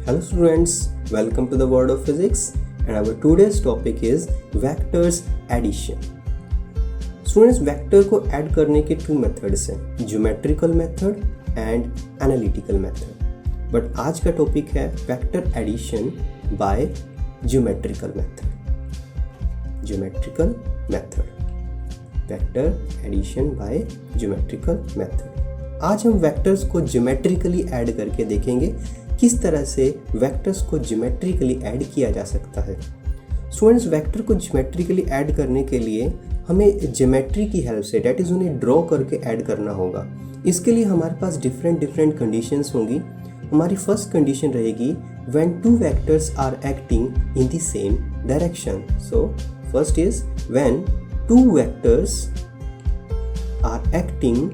Hello students, welcome to the world of physics and our today's topic is vectors addition. Students, vector को add करने के two methods हैं, geometrical method and analytical method. But आज का topic है vector addition by geometrical method. Geometrical method, vector addition by geometrical method. आज हम vectors को ज्योमेट्रिकली ऐड करके देखेंगे किस तरह से वेक्टर्स को ज्योमेट्रिकली ऐड किया जा सकता है। स्टूडेंट्स, वेक्टर को ज्योमेट्रिकली ऐड करने के लिए हमें ज्योमेट्री की हेल्प से, डेट इज़ उन्हें ड्रॉ करके ऐड करना होगा। इसके लिए हमारे पास डिफरेंट कंडीशंस होंगी। हमारी फर्स्ट कंडीशन रहेगी when two vectors are acting in the same direction. So first is when two vectors are acting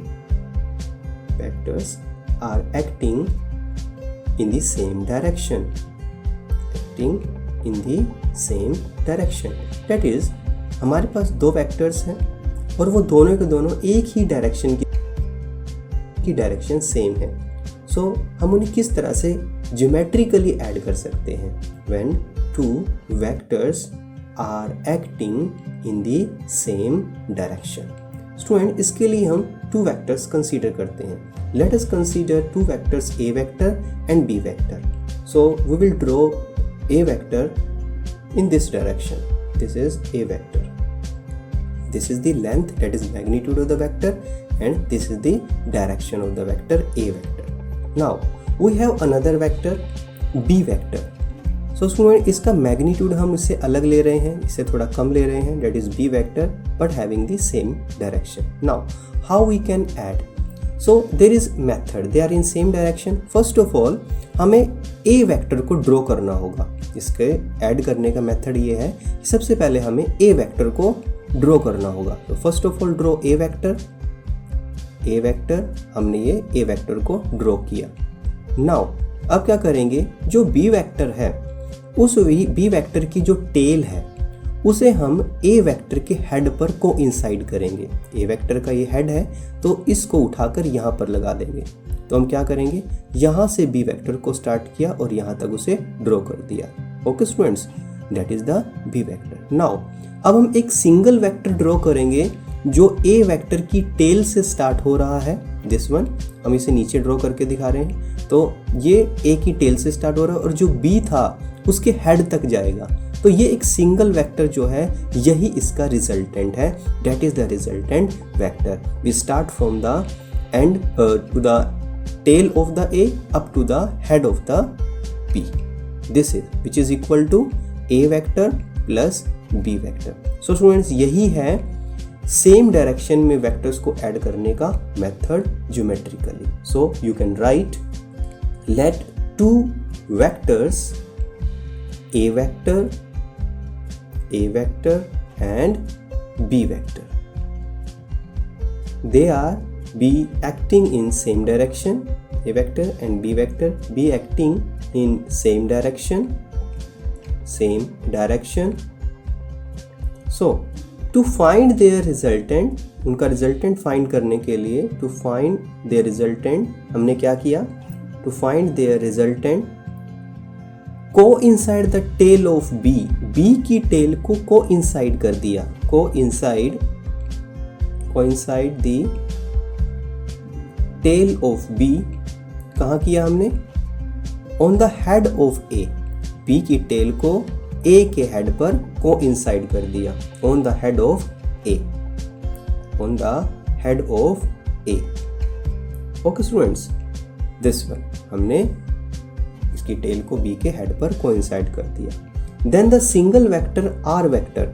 in the same direction, that is हमारे पास दो वेक्टर्स हैं और वो दोनों के दोनों एक ही डायरेक्शन की डायरेक्शन सेम है। सो हम उन्हें किस तरह से ज्योमेट्रिकली ऐड कर सकते हैं? when two vectors are acting in the same direction। Student, इसके लिए हम टू वेक्टर्स कंसीडर करते हैं। Let us consider two vectors A vector and B vector. So we will draw A vector in this direction. This is A vector. This is the length, that is magnitude of the vector, and this is the direction of the vector A vector. Now we have another vector B vector. So student, इसका magnitude हम इससे अलग ले रहे हैं, इससे थोड़ा कम ले रहे हैं, that is B vector but having the same direction. Now how we can add? So there is method, they are in same direction. First of all हमें A वेक्टर को ड्रॉ करना होगा। इसके ऐड करने का मेथड ये है, सबसे पहले हमें A वेक्टर को ड्रॉ करना होगा। तो first of all draw A vector, हमने ये A वेक्टर को ड्रॉ किया। नाउ अब क्या करेंगे, जो B वेक्टर है उस B वेक्टर की जो टेल है उसे हम A वेक्टर के हेड पर कोइंसाइड करेंगे। A वेक्टर का ये हेड है तो इसको उठाकर यहाँ पर लगा देंगे। तो हम क्या करेंगे, यहाँ से B वेक्टर को स्टार्ट किया और यहाँ तक उसे ड्रॉ कर दिया। Okay students, that is the B vector. Now अब हम एक सिंगल वेक्टर ड्रॉ करेंगे जो A वेक्टर की टेल से स्टार्ट हो रहा है। दिस वन, हम इसे नीचे ड्रॉ करके दिखा रहे हैं। तो ये A की टेल से स्टार्ट हो रहा है और जो B था उसके हेड तक जाएगा। तो ये एक सिंगल वेक्टर जो है यही इसका रिजल्टेंट है, that is the resultant vector. We start from the end to the tail of the A up to the head of the B। This is which is equal to A vector plus B vector. So students, यही है same direction में vectors को add करने का method geometrically. So you can write let two vectors A vector and B vector, they are be acting in same direction. A vector and B vector be acting in same direction. So to find their resultant, उनका resultant find करने के लिए, to find their resultant हमने क्या किया, to find their resultant coincide the tail of B की tail को coincide कर दिया। Coincide the tail of B कहाँ किया हमने, on the head of A। B की टेल को A के हेड पर कोइंसाइड कर दिया, on the head of A। Okay students, this one हमने इसकी टेल को B के हेड पर कोइंसाइड कर दिया। Then the single vector R vector,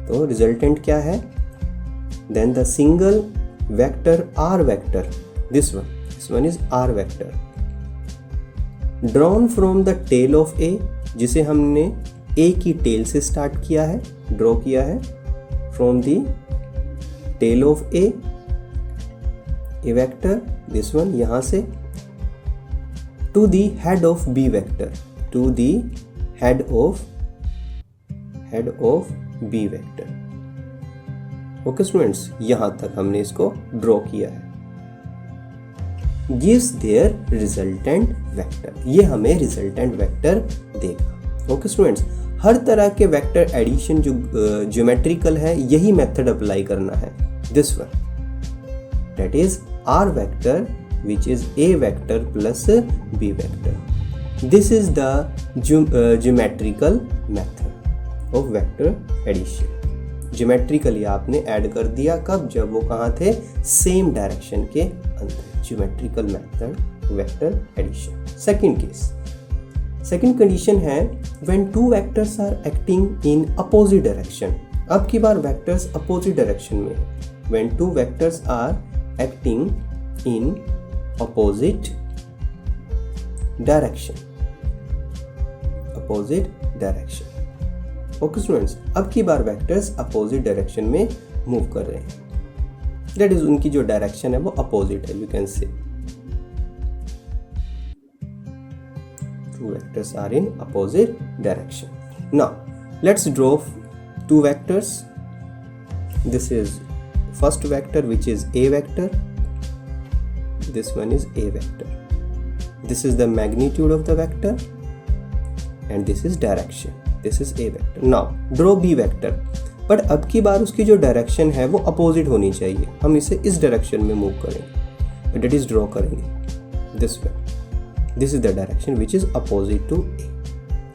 तो रिजल्टेंट क्या है, then the single vector R vector, this one is R vector, drawn from the tail of A, जिसे हमने A की टेल से स्टार्ट किया है, ड्रॉ किया है, from the tail of A vector, this one, यहां से to the head of B vector, to the head of B vector। Okay students, यहां तक हमने इसको ड्रॉ किया है। गिव्स देयर रिजल्टेंट वेक्टर, ये हमें रिजल्टेंट वेक्टर देगा। ओके स्टूडेंट्स, हर तरह के वेक्टर एडिशन जो ज्योमेट्रिकल है यही मेथड अप्लाई करना है, this one, that is R vector which is A vector plus B vector. This is the geometrical method of vector addition. Geometrically आपने add कर दिया, कब? जब वो कहाँ थे? सेम डायरेक्शन के अंदर। Geometrical method vector addition. Second case, second condition है when two vectors are acting in opposite direction. अब की बार वेक्टर्स अपोजिट डायरेक्शन में है। When two vectors are acting in opposite direction, opposite direction. Okay students, अब की बार vectors opposite direction में मूव कर रहे हैं, दैट इज उनकी जो डायरेक्शन है वो अपोजिट है, you can say two vectors are in opposite direction. Now let's draw two vectors. This is first vector which is a vector, this one is a vector, this is the magnitude of the vector and this is direction, this is a vector. Now draw b vector, but अब की बार उसकी जो direction है वो opposite होनी चाहिए, हम इसे इस डायरेक्शन में मूव करेंगे, दैट इज ड्रॉ करेंगे this way, this is the direction which is opposite to A.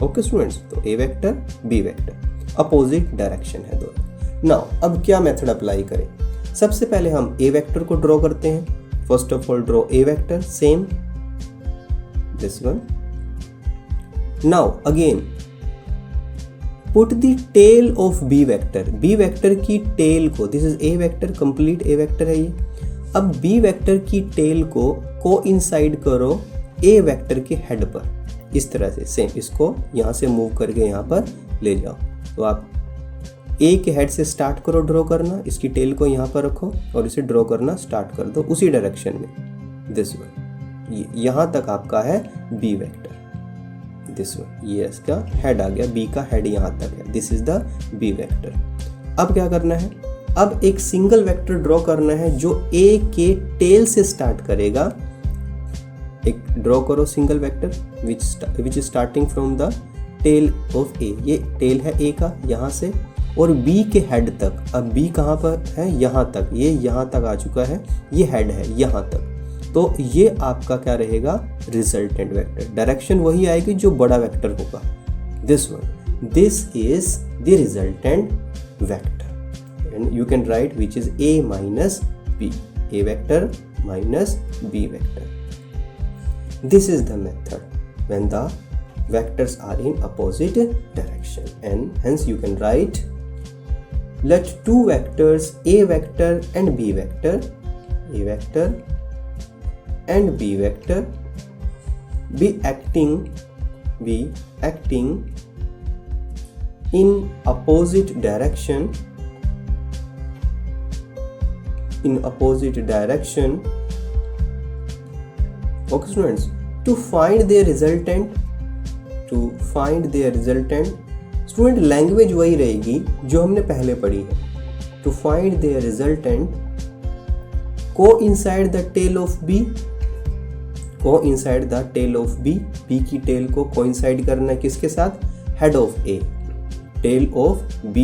Okay students, तो A vector B vector opposite direction है दोनों। नाउ अब क्या मेथड अप्लाई करें? सबसे पहले हम ए वेक्टर को ड्रॉ करते हैं। First of all draw A vector, same this one. Now again put the tail of B vector, B vector की टेल को, this is A vector, complete A vector है ये। अब बी वेक्टर की tail को coincide करो A vector के head पर, इस तरह से सेम, इसको यहां से मूव करके यहां पर ले जाओ। तो आप ए के हेड से स्टार्ट करो ड्रॉ करना, इसकी टेल को यहाँ पर रखो और इसे ड्रॉ करना स्टार्ट कर दो उसी डायरेक्शन में, दिस वन। यहाँ तक आपका है बी वेक्टर, दिस वन, ये इसका हेड आ गया, बी का हेड यहाँ तक है, this is the B vector. अब क्या करना है? अब एक सिंगल वेक्टर ड्रॉ करना है जो ए के टेल से स्टार्ट करेगा। एक ड्रॉ करो single vector which is starting from the tail of A, ये टेल है ए का यहाँ से, और बी के हेड तक। अब बी कहाँ पर है? यहाँ तक, ये यहाँ तक आ चुका है, ये हेड है यहाँ तक। तो ये आपका क्या रहेगा? Resultant vector. डायरेक्शन वही आएगी जो बड़ा वेक्टर होगा, this one, this is the resultant vector and you can write which is A minus B, A vector minus B vector. This is the method when the vectors are in opposite direction, and hence you can write, let two vectors a vector and b vector, a vector and b vector be acting in opposite direction, in opposite direction. Okay students, to find their resultant, to find their resultant, student language वही रहेगी जो हमने पहले पढ़ी है। To find their resultant, coincide the tail of B, coincide the tail of B, B की tail को coincide करना है किसके साथ? Head of A, tail of B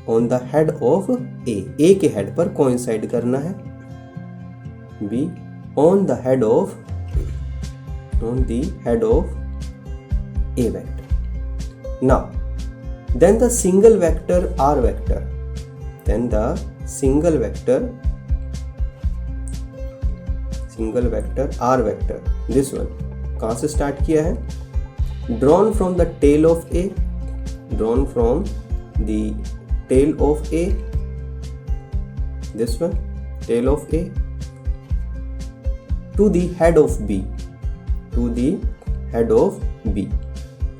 on the head of A, A के हेड पर coincide करना है, B on the head of A vector. Now, then the single vector R vector, then the single vector R vector, this one कहाँ से start किया है? Drawn from the tail of A, drawn from the tail of A, this one, tail of A, to the head of B, to the head of B,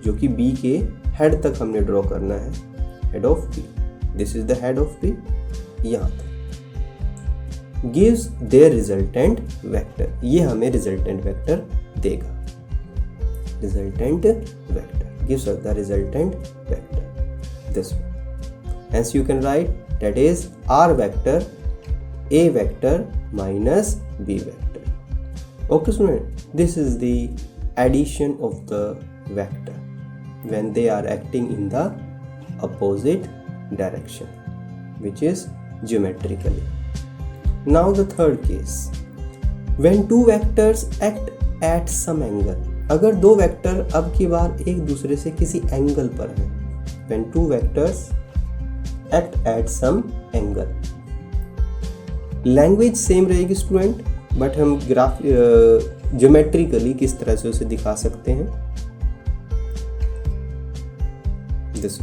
जो कि B के head तक हमने draw करना है, head of B, this is the head of B, यहाँ तक। Gives there resultant vector, ये हमें रिजल्टेंट वेक्टर देगा, resultant vector gives us the resultant vector, this one. Hence you can right that is R vector A vector minus B vector. Okay student, this is the addition of the vector when they are acting in the opposite direction, which is geometrically. Now the third case, when two vectors act at some angle. अगर दो vector अब की बार एक दूसरे से किसी angle पर हैं, when two vectors act at some angle. Language same रहेगी स्टूडेंट, बट हम ग्राफ ज्योमेट्रिकली किस तरह से उसे दिखा सकते हैं, this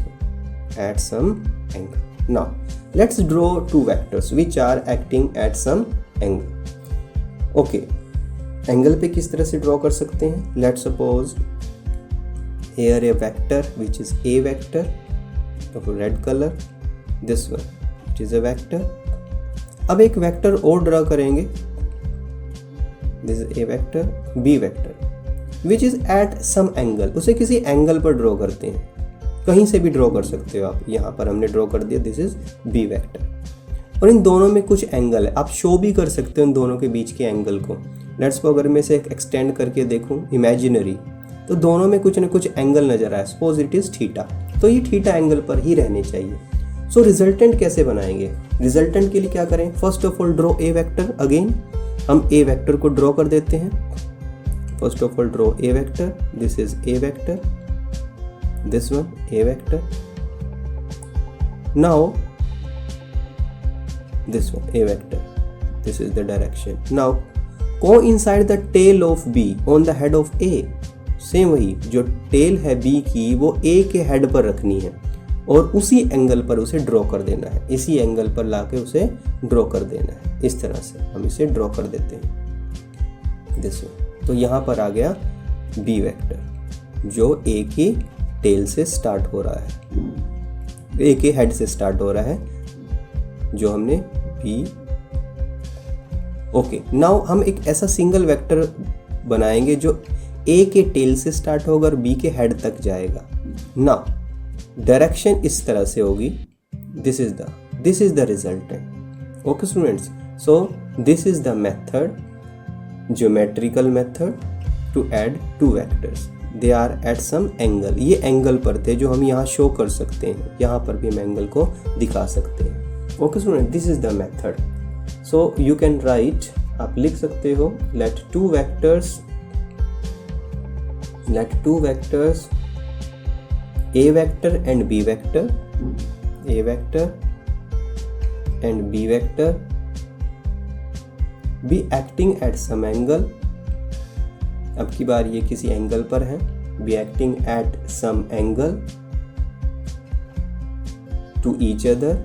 at some angle. Now let's draw two vectors which are acting at some angle. Okay, angle पे किस तरह से ड्रॉ कर सकते हैं. Let's suppose here A vector which is A vector of red colour, this one it is a vector. अब एक vector और ड्रॉ करेंगे, this is A vector, B vector which is at some angle. उसे किसी angle पर draw करते हैं, कहीं से भी ड्रॉ कर सकते हो आप. यहाँ पर हमने ड्रॉ कर दिया, दिस इज बी वेक्टर. और इन दोनों में कुछ एंगल है, आप शो भी कर सकते हो इन दोनों के बीच के एंगल को. लेट्स सपोज अगर मैं इसे एक्सटेंड करके देखूं इमेजिनरी, तो दोनों में कुछ ना कुछ एंगल नजर आए. सपोज इट इज थीटा, तो ये थीटा एंगल पर ही रहने चाहिए. सो रिजल्टेंट कैसे बनाएंगे. रिजल्टेंट के लिए क्या करें, first of all draw A vector. Again हम ए वेक्टर को ड्रॉ कर देते हैं. First of all draw A vector, this is A vector, this one A vector. Now this one a vector, this is the direction. Now coincide the tail of B on the head of A. Same वही, जो tell है B की वो A के head पर रखनी है और उसी एंगल पर उसे ड्रॉ कर देना है. इसी एंगल पर लाके उसे ड्रॉ कर देना है. इस तरह से हम इसे ड्रॉ कर देते हैं, दिस वन. तो यहाँ पर आ गया B वेक्टर जो A की टेल से स्टार्ट हो रहा है, A के हेड से स्टार्ट हो रहा है, जो हमने बी. ओके, नाउ हम एक ऐसा सिंगल वेक्टर बनाएंगे जो ए के टेल से स्टार्ट होगा और बी के हेड तक जाएगा. नाउ डायरेक्शन इस तरह से होगी, this is the resultant. Okay students, so this is the method, geometrical method to add two vectors. They are at some angle. ये एंगल पर थे जो हम यहाँ शो कर सकते हैं, यहाँ पर भी हम एंगल को दिखा सकते हैं. Okay student, this is the method. So you can write, आप लिख सकते हो, let two vectors A vector and B vector, A vector and B vector be acting at some angle. अब की बार ये किसी एंगल पर है, be acting at some angle to each other,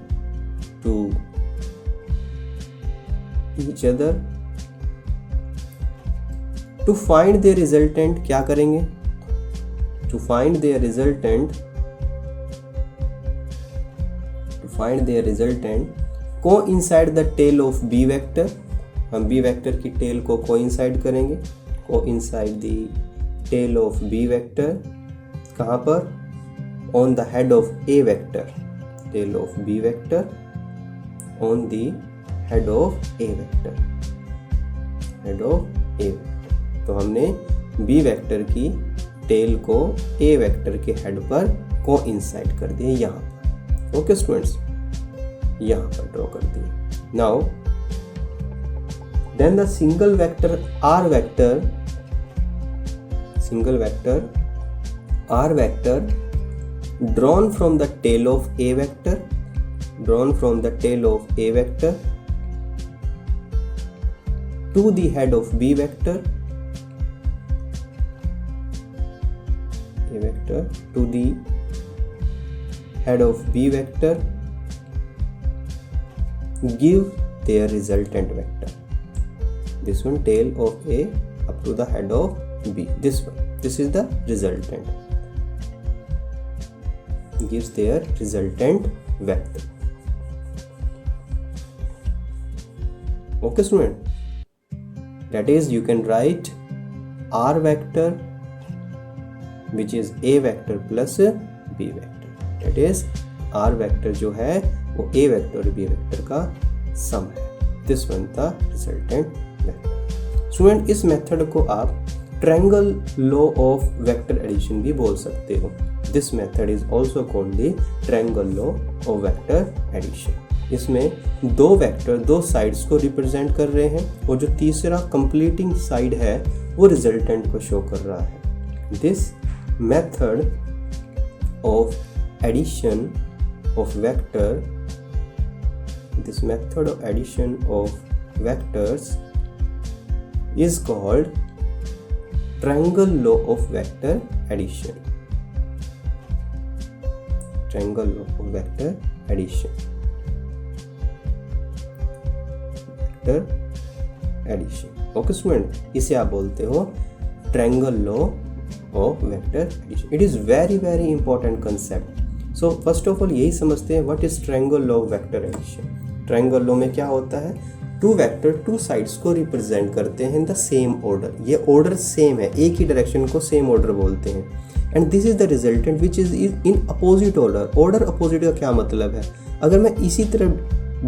to find their resultant. क्या करेंगे, to find their resultant coincide the tail of B vector. हम B vector की टेल को coincide करेंगे, coincide the tail of B vector. कहाँ पर, on the head of A vector, tail of B vector on the head of A vector, head of A vector. तो हमने B vector की tail को A vector के head पर coincide कर दिए यहाँ पर. ओके स्टूडेंट्स, यहाँ पर ड्रॉ कर दिए. Now then the single vector R vector drawn from the tail of A vector, to the head of B vector, A vector to the head of B vector, give their resultant vector. This one, tail of A up to the head of B. This one, this is the resultant. Gives their resultant vector. Okay student, that is you can write R vector which is A vector plus B vector. That is R vector जो है वो A vector और B vector का sum है. This one the resultant vector. स्टूडेंट इस method को आप triangle law of vector addition भी बोल सकते हो। This method is also called the triangle law of vector addition. इसमें दो वेक्टर दो साइड्स को रिप्रेजेंट कर रहे हैं और जो तीसरा कंप्लीटिंग साइड है वो रिजल्टेंट को शो कर रहा है। This method of addition of vector, this method of addition of vectors is called triangle law of vector addition. Triangle law of vector addition. Vector addition. Okay student, इसे आप बोलते हो triangle law of vector addition. It is very very important concept. So first of all यही समझते हैं what is triangle law of vector addition. Triangle law में क्या होता है, टू वेक्टर टू साइड्स को रिप्रेजेंट करते हैं इन द सेम ऑर्डर। ये ऑर्डर सेम है, एक ही डायरेक्शन को सेम ऑर्डर बोलते हैं। And this is the resultant which is in opposite order. Order opposite का क्या मतलब है, अगर मैं इसी तरह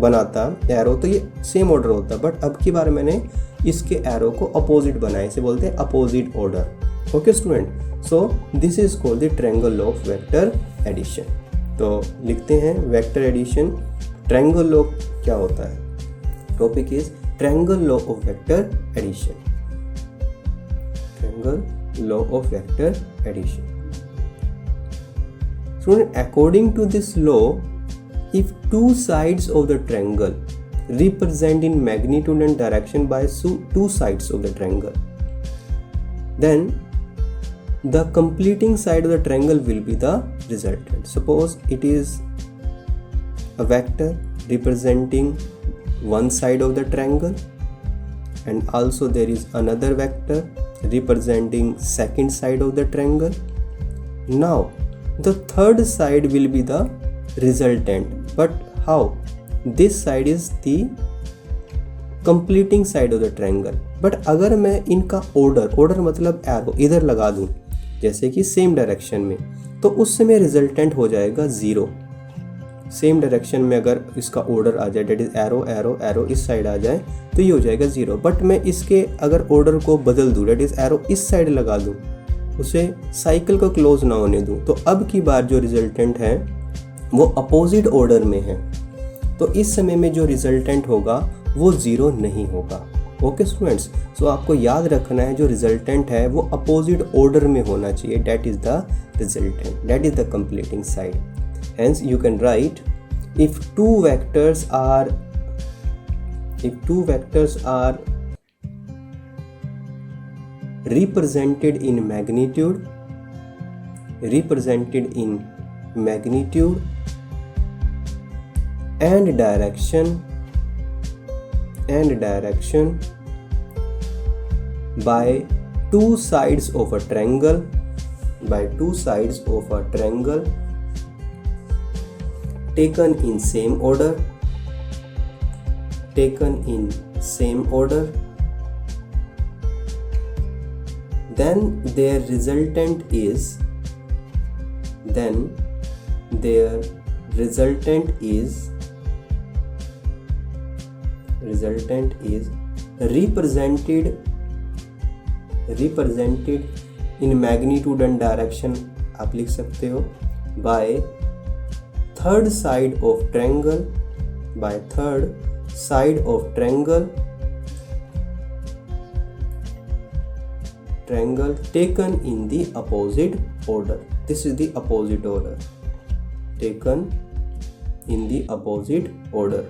बनाता एरो तो ये सेम ऑर्डर होता, बट अब की बार मैंने इसके एरो को अपोजिट बनाया, इसे बोलते हैं opposite order. Okay student, so this is called the triangle law of vector addition. तो लिखते हैं वेक्टर एडिशन, ट्रायंगल लॉ क्या होता है। Topic is triangle law of vector addition. Triangle law of vector addition. Student, according to this law, if two sides of the triangle represent in magnitude and direction by two sides of the triangle, then the completing side of the triangle will be the resultant. Suppose it is a vector representing one side of the triangle and also there is another vector representing second side of the triangle. Now the third side will be the resultant, but how? This side is the completing side of the triangle. but अगर मैं इनका order मतलब arrow इधर लगा दूं जैसे कि same direction में, तो उस समय रिजल्टेंट हो जाएगा 0। सेम डायरेक्शन में अगर इसका ऑर्डर आ जाए, that is arrow arrow arrow इस साइड आ जाए तो ये हो जाएगा 0। बट मैं इसके अगर ऑर्डर को बदल दूं, डेट इज एरो इस साइड लगा दूं, उसे साइकिल को क्लोज ना होने दूं, तो अब की बार जो रिजल्टेंट है वो अपोजिट ऑर्डर में है, तो इस समय में जो रिजल्टेंट होगा वो 0 नहीं होगा। ओके स्टूडेंट्स, सो आपको याद रखना है जो रिजल्टेंट है वो अपोजिट ऑर्डर में होना चाहिए, that is the resultant, that is the completing side. Hence you can write if two vectors are represented in magnitude and direction by two sides of a triangle taken in same order, then their resultant is represented in magnitude and direction, आप लिख सकते हो, by third side of triangle taken in the opposite order. This is the opposite order, taken in the opposite order,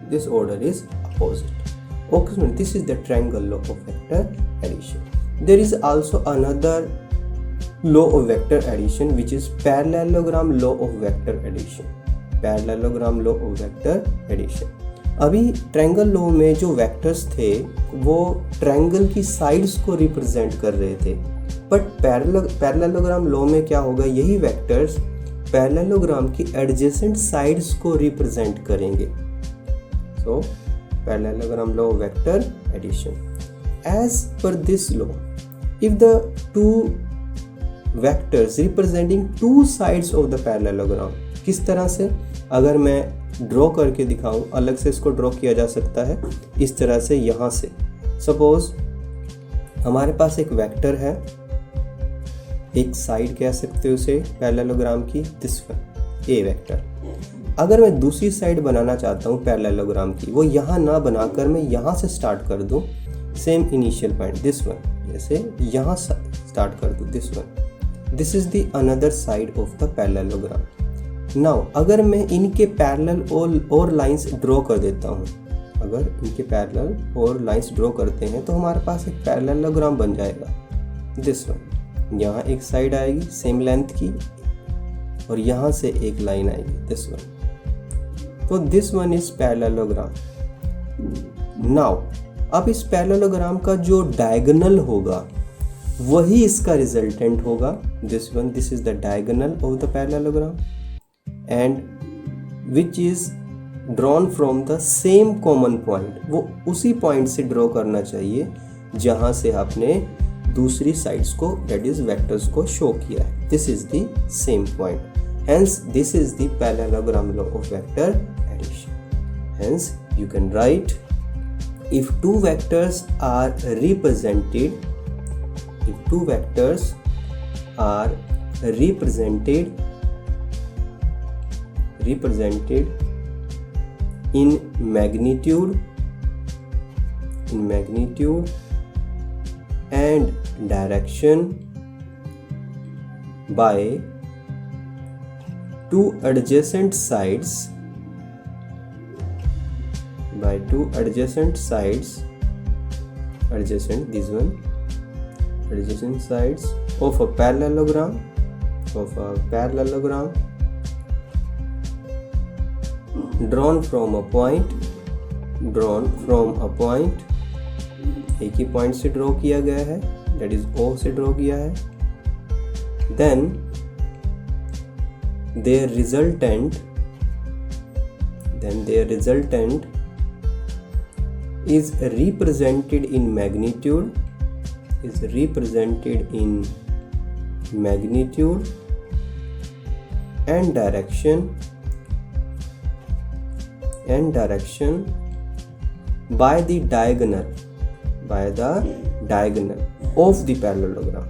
this order is opposite. Okay, so this is the triangle law of vector addition. There is also another law of vector addition which is parallelogram law of vector addition. अभी triangle law में जो vectors थे वो triangle की sides को represent कर रहे थे, बट पैरेललोग्राम लॉ में क्या होगा, यही वेक्टर्स पैरेललोग्राम की एडजेसेंट साइड्स को रिप्रेजेंट करेंगे। So parallelogram law of vector addition. As per this law, if the two vectors representing two sides of the parallelogram, किस तरह से, अगर मैं ड्रॉ करके दिखाऊं, अलग से इसको ड्रॉ किया जा सकता है इस तरह से। यहाँ से सपोज हमारे पास एक वेक्टर है, एक साइड कह सकते हो उसे पैरेललोग्राम की, दिस वन ए वेक्टर। अगर मैं दूसरी साइड बनाना चाहता हूँ पैरेललोग्राम की, वो यहाँ ना बनाकर मैं यहाँ से स्टार्ट कर दूँ, same initial point this one, जैसे यहाँ स्टार्ट कर दूँ this one, this is the another side of the parallelogram. Now अगर मैं इनके पैरेलल और लाइंस ड्रॉ कर देता हूँ, अगर इनके पैरेलल और लाइंस ड्रॉ करते हैं तो हमारे पास एक पैरेललोग्राम बन जाएगा दिस वन। यहाँ एक साइड आएगी सेम लेंथ की और यहाँ से एक लाइन आएगी दिस वन, तो this one is parallelogram. Now अब इस पैरेललोग्राम का जो डायगोनल होगा वही इसका रिजल्टेंट होगा this one, this is the diagonal of the parallelogram and which is drawn from the same common point. वो उसी पॉइंट से ड्रॉ करना चाहिए जहां से आपने दूसरी साइड्स को दैट इज वेक्टर्स को शो किया है। This is the same point, hence this is the parallelogram law of vector addition. Hence you can write, if two vectors are represented, if two vectors are represented in magnitude and direction by two adjacent sides, adjacent this one, adjacent sides of a parallelogram drawn from a point, एक ही point से draw किया गया है, that is O से draw किया है, then their resultant is represented in magnitude and direction by the diagonal of the parallelogram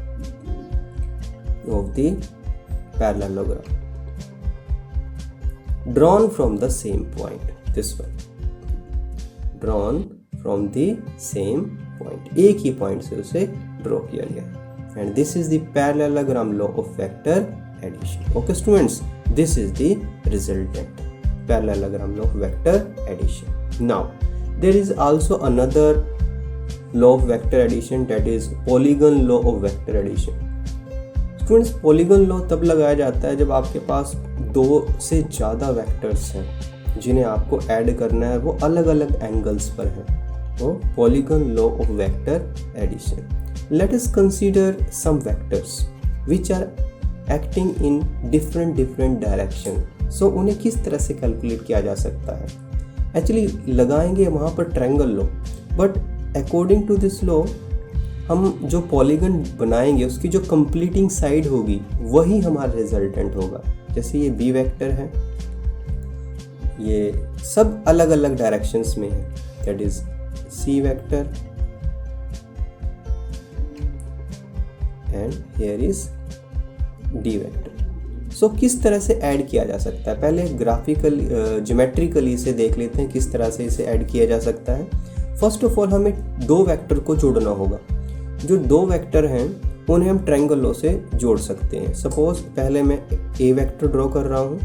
drawn from the same point, this one, drawn from the same point, एक ही point से उसे draw किया गया and this is the parallelogram law of vector addition. Okay students, this is the resultant parallelogram law of vector addition. Now there is also another law of vector addition, that is polygon law of vector addition. Students, polygon law तब लगाया जाता है जब आपके पास दो से ज़्यादा vectors हैं जिन्हें आपको ऐड करना है, वो अलग अलग एंगल्स पर हैं, तो polygon law of vector addition. Let us consider some vectors which are acting in different direction. So उन्हें किस तरह से कैलकुलेट किया जा सकता है? एक्चुअली लगाएंगे वहाँ पर triangle law, but according to this law हम जो पॉलीगन बनाएंगे उसकी जो कंप्लीटिंग साइड होगी वही हमारा रिजल्टेंट होगा। जैसे ये बी वेक्टर है, ये सब अलग अलग डायरेक्शंस में है, that is C vector and here is D vector. So किस तरह से ऐड किया जा सकता है? पहले ग्राफिकल ज्योमेट्रिकली इसे देख लेते हैं किस तरह से इसे ऐड किया जा सकता है। फर्स्ट ऑफ ऑल हमें दो वेक्टर को जोड़ना होगा। जो दो वेक्टर हैं उन्हें हम ट्रायंगल लॉ से जोड़ सकते हैं। सपोज पहले मैं ए वेक्टर ड्रॉ कर रहा हूँ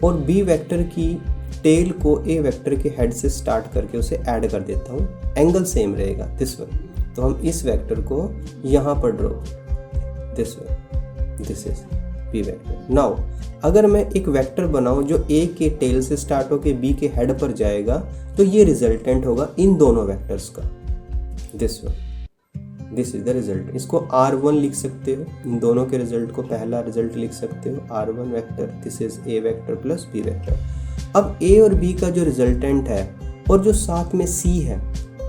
और बी वेक्टर की टेल को ए वेक्टर के हेड से स्टार्ट करके उसे ऐड कर देता हूँ, एंगल सेम रहेगा दिस वन। तो हम इस वेक्टर को यहाँ पर draw, this one, this is B vector. Now अगर मैं एक वेक्टर बनाऊँ जो ए के टेल से स्टार्ट होकर बी के हेड पर जाएगा, तो ये रिजल्टेंट होगा इन दोनों वेक्टर्स का, this one, this is the result. इसको R1 लिख सकते हो, इन दोनों के रिजल्ट को पहला रिजल्ट लिख सकते हो R1 vector, this is A vector plus B vector. अब ए और बी का जो रिजल्टेंट है और जो साथ में सी है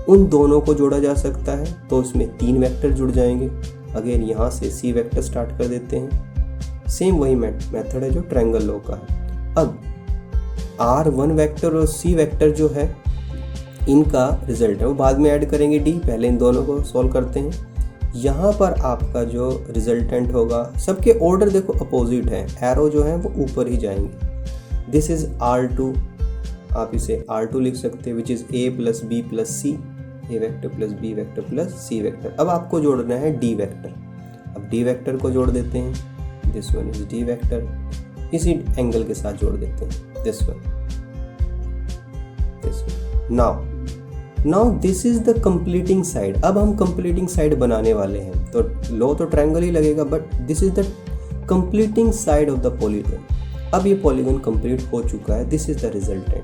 उन दोनों को जोड़ा जा सकता है, तो इसमें तीन वेक्टर जुड़ जाएंगे। अगेन यहाँ से सी वेक्टर स्टार्ट कर देते हैं, सेम वही मेथड है जो ट्रायंगल लॉ का है। अब R1 वेक्टर और C वेक्टर जो है इनका रिजल्ट है वो बाद में ऐड करेंगे D, पहले इन दोनों को सॉल्व करते हैं। यहाँ पर आपका जो रिजल्टेंट होगा, सबके ऑर्डर देखो अपोजिट है, एरो जो है वो ऊपर ही जाएंगे। दिस इज R2, आप इसे R2 लिख सकते हैं, which is A plus B plus C, A vector plus B vector plus C vector. अब आपको जोड़ना है D वेक्टर। अब D वेक्टर को जोड़ देते हैं, this one is D vector, इसी एंगल के साथ जोड़ देते हैं, this one. Now this is the completing side. अब हम कंप्लीटिंग साइड बनाने वाले हैं, तो लो तो ट्रायंगल ही लगेगा, but this is the completing side of the polygon. अब ये पॉलीगन कंप्लीट हो चुका है, this is the resultant,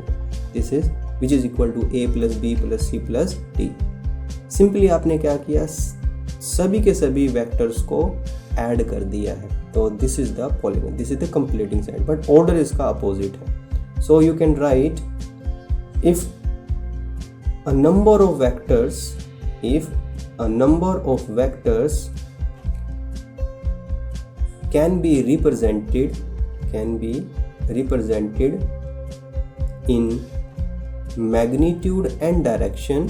this is which is equal to A plus B plus C plus D। Simply आपने क्या किया, सभी के सभी वेक्टर्स को ऐड कर दिया है, तो this is the polygon, this is the completing side, but order इसका अपोजिट है। सो you can right if a number of vectors can be represented in magnitude and direction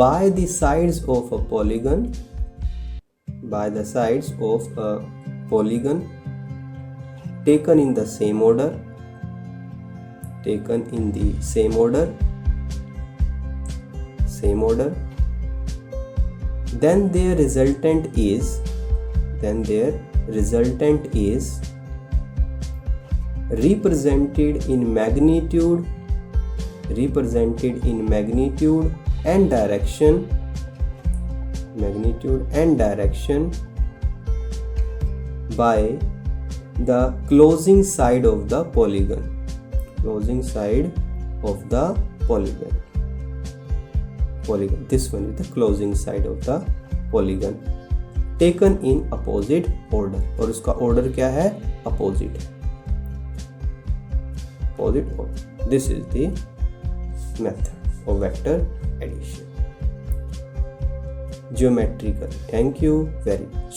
by the sides of a polygon, taken in the same order, then their resultant is represented in magnitude and direction by the closing side of the polygon, this one is the closing side of the polygon, taken in opposite order, और उसका order क्या है, opposite order. This is the method of vector addition, geometrical. Thank you very much.